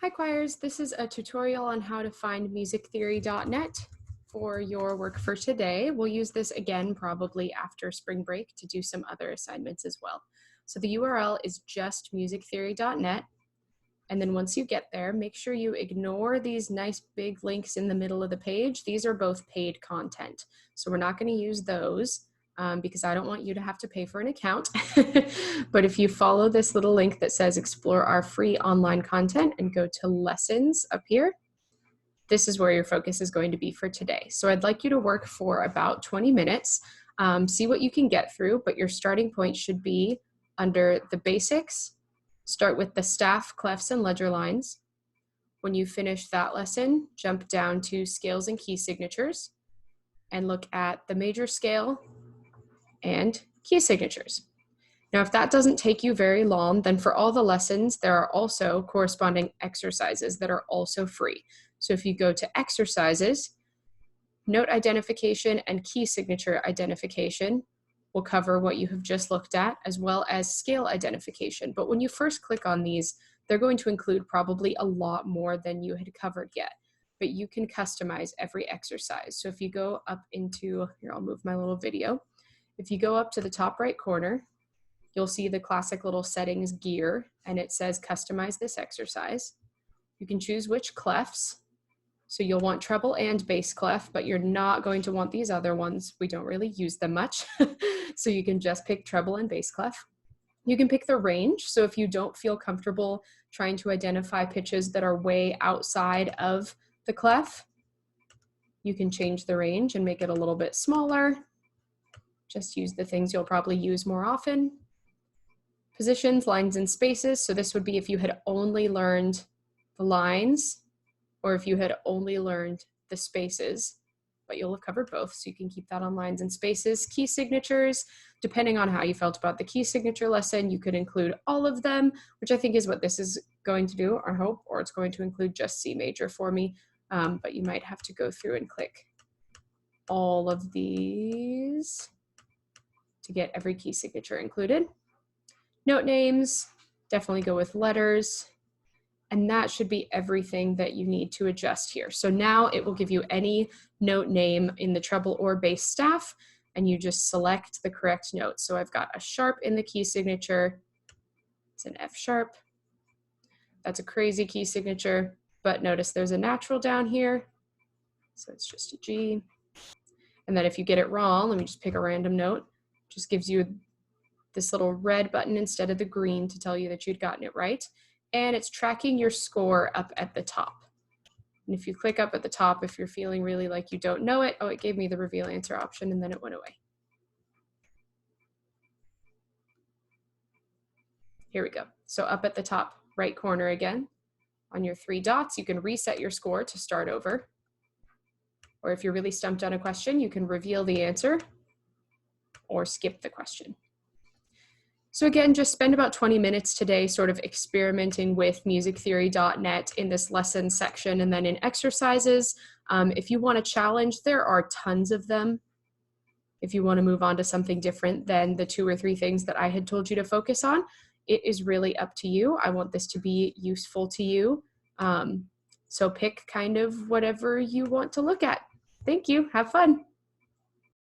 Hi choirs, this is a tutorial on how to find musictheory.net for your work for today. We'll use this again probably after spring break to do some other assignments as well. So the URL is just musictheory.net. And then once you get there, make sure you ignore these nice big links in the middle of the page. These are both paid content. So we're not going to use those because I don't want you to have to pay for an account. But if you follow this little link that says explore our free online content and go to lessons up here, this is where your focus is going to be for today. So I'd like you to work for about 20 minutes, see what you can get through, but your starting point should be under the basics. Start with the staff, clefs, and ledger lines. When you finish that lesson, jump down to scales and key signatures and look at the major scale and key signatures. Now, if that doesn't take you very long, then for all the lessons, there are also corresponding exercises that are also free. So if you go to exercises, note identification and key signature identification will cover what you have just looked at, as well as scale identification. But when you first click on these, they're going to include probably a lot more than you had covered yet. But you can customize every exercise. So if you go up into, here, I'll move my little video. If you go up to the top right corner, you'll see the classic little settings gear, and it says customize this exercise. You can choose which clefs. So you'll want treble and bass clef, but you're not going to want these other ones. We don't really use them much. So you can just pick treble and bass clef. You can pick the range. So if you don't feel comfortable trying to identify pitches that are way outside of the clef, you can change the range and make it a little bit smaller. Just use the things you'll probably use more often. Positions, lines, and spaces. So this would be if you had only learned the lines or if you had only learned the spaces, but you'll have covered both, so you can keep that on lines and spaces. Key signatures, depending on how you felt about the key signature lesson, you could include all of them, which I think is what this is going to do, I hope, or it's going to include just C major for me, but you might have to go through and click all of these to get every key signature included. Note names, definitely go with letters. And that should be everything that you need to adjust here. So now it will give you any note name in the treble or bass staff, and you just select the correct note. So I've got a sharp in the key signature. It's an F sharp. That's a crazy key signature, but notice there's a natural down here. So it's just a G. And then if you get it wrong, let me just pick a random note. It just gives you this little red button instead of the green to tell you that you'd gotten it right. And it's tracking your score up at the top. And if you click up at the top, if you're feeling really like you don't know it, oh, it gave me the reveal answer option and then it went away. Here we go. So up at the top right corner again, on your three dots, you can reset your score to start over. Or if you're really stumped on a question, you can reveal the answer or skip the question. So again, just spend about 20 minutes today sort of experimenting with musictheory.net in this lesson section and then in exercises. If you want a challenge, there are tons of them. If you want to move on to something different than the 2 or 3 things that I had told you to focus on, it is really up to you. I want this to be useful to you. So pick kind of whatever you want to look at. Thank you. Have fun.